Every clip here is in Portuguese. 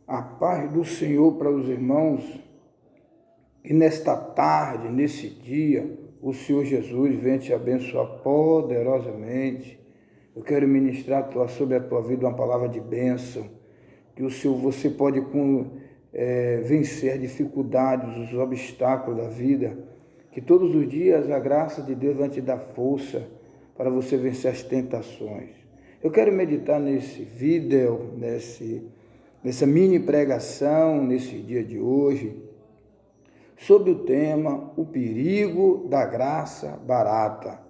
A paz do Senhor para os irmãos, e nesta tarde, nesse dia, o Senhor Jesus vem te abençoar poderosamente. Eu quero ministrar sobre a tua vida uma palavra de bênção, que você pode vencer as dificuldades, os obstáculos da vida, que todos os dias a graça de Deus vai te dar força para você vencer as tentações. Eu quero meditar nesse vídeo, nessa mini pregação, nesse dia de hoje, sobre o tema, o perigo da graça barata.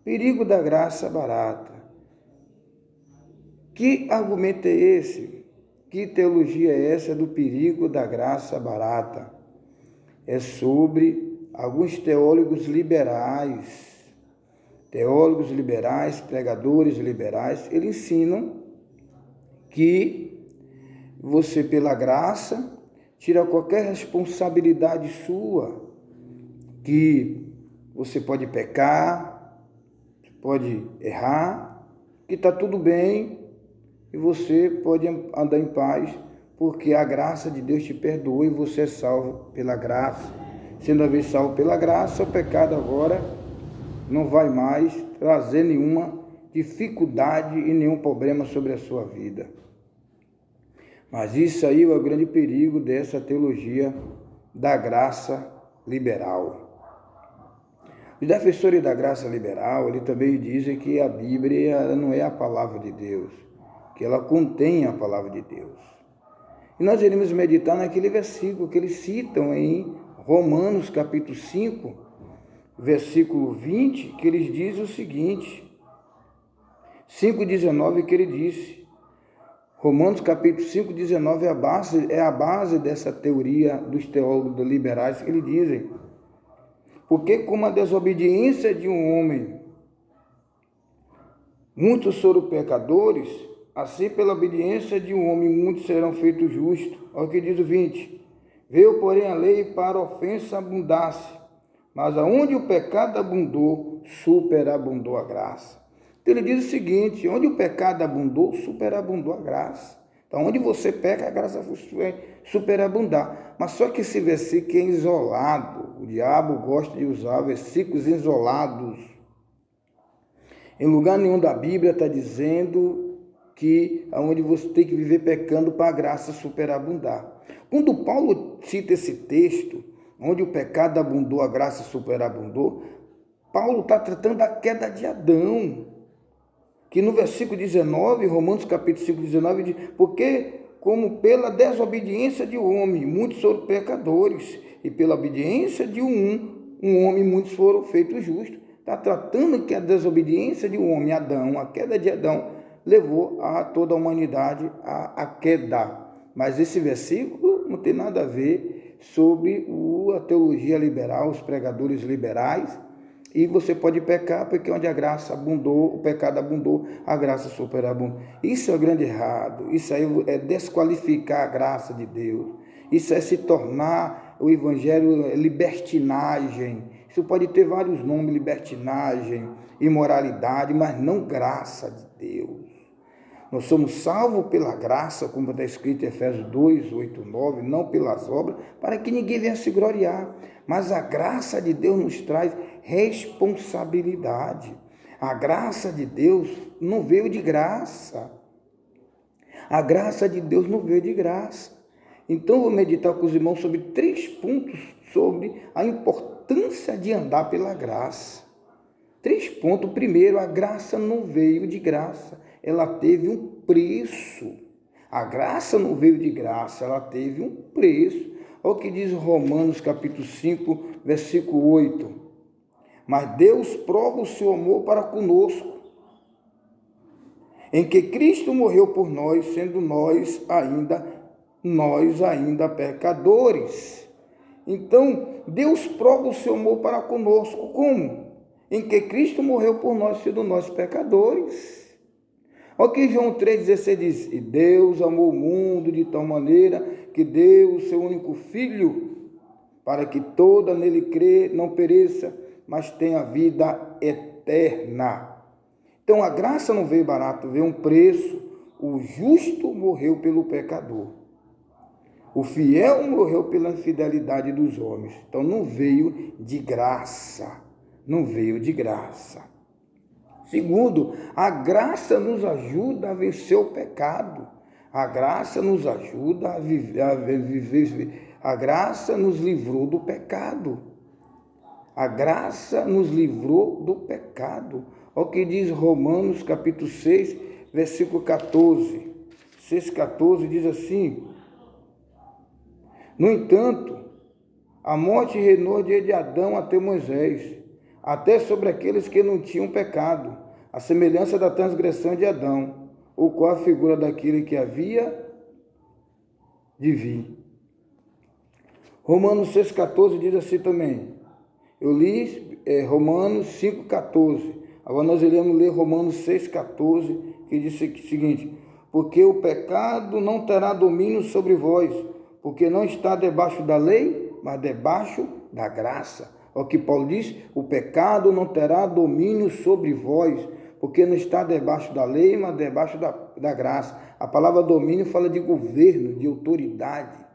Perigo da graça barata. Que argumento é esse? Que teologia é essa do perigo da graça barata? É sobre alguns teólogos liberais, pregadores liberais, eles ensinam que você, pela graça, tira qualquer responsabilidade sua, que você pode pecar, pode errar, que está tudo bem e você pode andar em paz, porque a graça de Deus te perdoa e você é salvo pela graça. Sendo a vez salvo pela graça, o pecado agora não vai mais trazer nenhuma dificuldade e nenhum problema sobre a sua vida. Mas isso aí é o grande perigo dessa teologia da graça liberal. Os defensores da graça liberal, eles também dizem que a Bíblia não é a palavra de Deus, que ela contém a palavra de Deus. E nós iremos meditar naquele versículo que eles citam em Romanos capítulo 5, versículo 20, que eles dizem o seguinte, 5,19, que ele disse, Romanos capítulo 5, 19 é a base dessa teoria dos teólogos liberais, que eles dizem, porque como a desobediência de um homem, muitos foram pecadores, assim pela obediência de um homem, muitos serão feitos justos. Olha o que diz o 20, veio porém a lei para a ofensa abundasse, mas aonde o pecado abundou, superabundou a graça. Então ele diz o seguinte, onde o pecado abundou, superabundou a graça. Então onde você peca, a graça vai superabundar. Mas só que esse versículo é isolado. O diabo gosta de usar versículos isolados. Em lugar nenhum da Bíblia está dizendo que aonde você tem que viver pecando para a graça superabundar. Quando Paulo cita esse texto, onde o pecado abundou, a graça superabundou, Paulo está tratando da queda de Adão, que no versículo 19, Romanos capítulo 5, 19, diz, porque como pela desobediência de um homem, muitos foram pecadores, e pela obediência de um homem, muitos foram feitos justos. Está tratando que a desobediência de um homem, Adão, a queda de Adão, levou a toda a humanidade à queda. Mas esse versículo não tem nada a ver sobre a teologia liberal, os pregadores liberais, e você pode pecar, porque onde a graça abundou, o pecado abundou, a graça superabundou. Isso é o grande errado, isso aí é desqualificar a graça de Deus, isso é se tornar o evangelho libertinagem, isso pode ter vários nomes, libertinagem, imoralidade, mas não graça de Deus. Nós somos salvos pela graça, como está escrito em Efésios 2, 8, 9, não pelas obras, para que ninguém venha se gloriar. Mas a graça de Deus nos traz responsabilidade. A graça de Deus não veio de graça. A graça de Deus não veio de graça. Então, eu vou meditar com os irmãos sobre 3 pontos sobre a importância de andar pela graça. 3 pontos. Primeiro, a graça não veio de graça. Ela teve um preço. A graça não veio de graça, ela teve um preço. Olha o que diz Romanos capítulo 5, versículo 8. Mas Deus prova o seu amor para conosco, em que Cristo morreu por nós, sendo nós ainda pecadores. Então, Deus prova o seu amor para conosco. Como? Em que Cristo morreu por nós, sendo nós pecadores. Olha o que João 3,16 diz, e Deus amou o mundo de tal maneira que deu o seu único Filho, para que toda nele crê não pereça, mas tenha vida eterna. Então a graça não veio barato, veio um preço, o justo morreu pelo pecador. O fiel morreu pela infidelidade dos homens. Então não veio de graça. Não veio de graça. Segundo, a graça nos ajuda a vencer o pecado. A graça nos ajuda a viver. A graça nos livrou do pecado. A graça nos livrou do pecado. Olha o que diz Romanos capítulo 6, versículo 14. 6,14 diz assim: no entanto, a morte reinou desde Adão até Moisés, até sobre aqueles que não tinham pecado, a semelhança da transgressão de Adão, o qual a figura daquele que havia de vir. Romanos 6,14 diz assim também. Eu li Romanos 5,14. Agora nós iremos ler Romanos 6,14, que diz o seguinte: porque o pecado não terá domínio sobre vós, porque não está debaixo da lei, mas debaixo da graça. É o que Paulo diz: o pecado não terá domínio sobre vós, porque não está debaixo da lei, mas debaixo da graça. A palavra domínio fala de governo, de autoridade.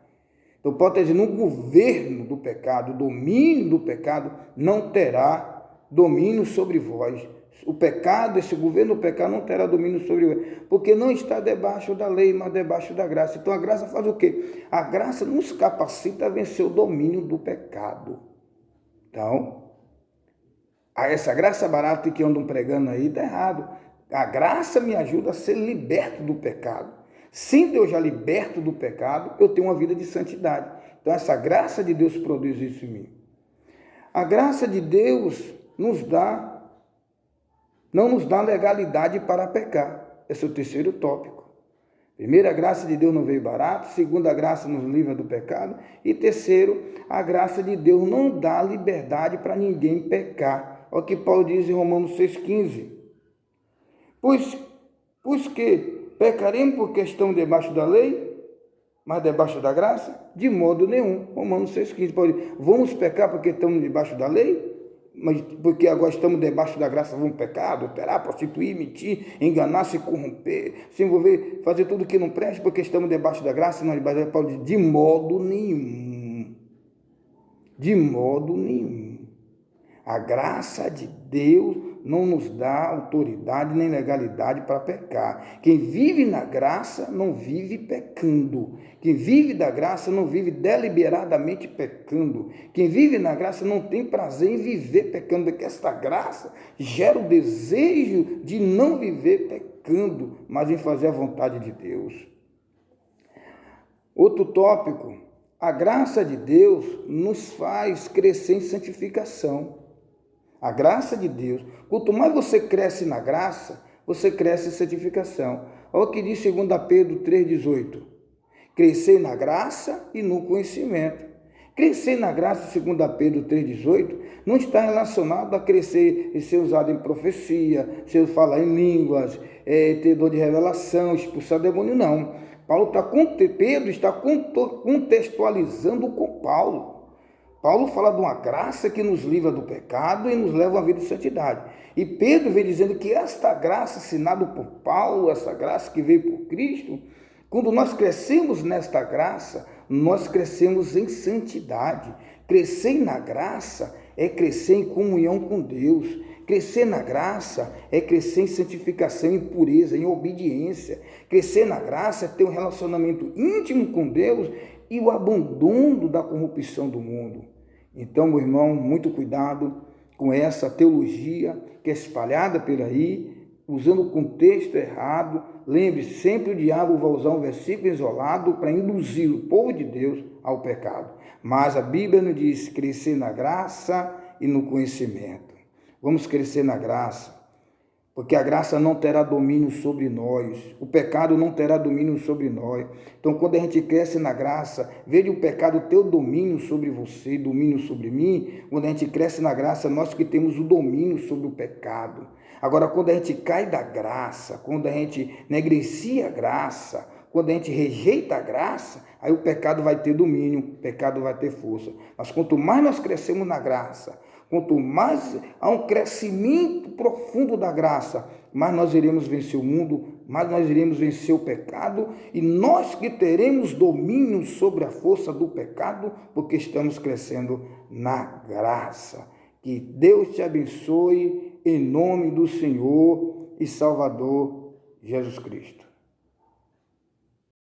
Então, pode ter dizendo, o governo do pecado, o domínio do pecado, não terá domínio sobre vós. O pecado, esse governo do pecado não terá domínio sobre vós, porque não está debaixo da lei, mas debaixo da graça. Então, a graça faz o quê? A graça nos capacita a vencer o domínio do pecado. Então, essa graça barata que andam pregando aí está errado. A graça me ajuda a ser liberto do pecado. Sendo eu já liberto do pecado, eu tenho uma vida de santidade. Então, essa graça de Deus produz isso em mim. A graça de Deus não nos dá legalidade para pecar. Esse é o terceiro tópico. Primeiro, a graça de Deus não veio barato. Segundo, a graça nos livra do pecado. E terceiro, a graça de Deus não dá liberdade para ninguém pecar. Olha o que Paulo diz em Romanos 6,15. Pois que pecaremos porque estamos debaixo da lei, mas debaixo da graça? De modo nenhum. Romanos 6,15. Paulo diz, vamos pecar porque estamos debaixo da lei? Mas porque agora estamos debaixo da graça, vamos pecar, adulterar, prostituir, mentir, enganar, se corromper, se envolver, fazer tudo que não presta porque estamos debaixo da graça? Não, Paulo diz, de modo nenhum. De modo nenhum. A graça de Deus não nos dá autoridade nem legalidade para pecar. Quem vive na graça não vive pecando. Quem vive da graça não vive deliberadamente pecando. Quem vive na graça não tem prazer em viver pecando, porque esta graça gera o desejo de não viver pecando, mas em fazer a vontade de Deus. Outro tópico, a graça de Deus nos faz crescer em santificação. A graça de Deus, quanto mais você cresce na graça, você cresce em santificação. Olha o que diz 2 Pedro 3,18. Crescer na graça e no conhecimento. Crescer na graça, 2 Pedro 3,18, não está relacionado a crescer e ser usado em profecia, ser falar em línguas, ter dor de revelação, expulsar demônio, não. Pedro está contextualizando com Paulo. Paulo fala de uma graça que nos livra do pecado e nos leva a uma vida de santidade. E Pedro vem dizendo que esta graça assinada por Paulo, essa graça que veio por Cristo, quando nós crescemos nesta graça, nós crescemos em santidade. Crescer na graça é crescer em comunhão com Deus. Crescer na graça é crescer em santificação, em pureza, em obediência. Crescer na graça é ter um relacionamento íntimo com Deus e o abandono da corrupção do mundo. Então, meu irmão, muito cuidado com essa teologia que é espalhada por aí, usando o contexto errado. Lembre-se, sempre o diabo vai usar um versículo isolado para induzir o povo de Deus ao pecado. Mas a Bíblia nos diz crescer na graça e no conhecimento. Vamos crescer na graça, porque a graça não terá domínio sobre nós, o pecado não terá domínio sobre nós. Então, quando a gente cresce na graça, veja o pecado ter o domínio sobre você, domínio sobre mim. Quando a gente cresce na graça, nós que temos o domínio sobre o pecado. Agora, quando a gente cai da graça, quando a gente negligencia a graça, quando a gente rejeita a graça, aí o pecado vai ter domínio, o pecado vai ter força. Mas quanto mais nós crescemos na graça, quanto mais há um crescimento profundo da graça, mais nós iremos vencer o mundo, mais nós iremos vencer o pecado, e nós que teremos domínio sobre a força do pecado, porque estamos crescendo na graça. Que Deus te abençoe, em nome do Senhor e Salvador Jesus Cristo.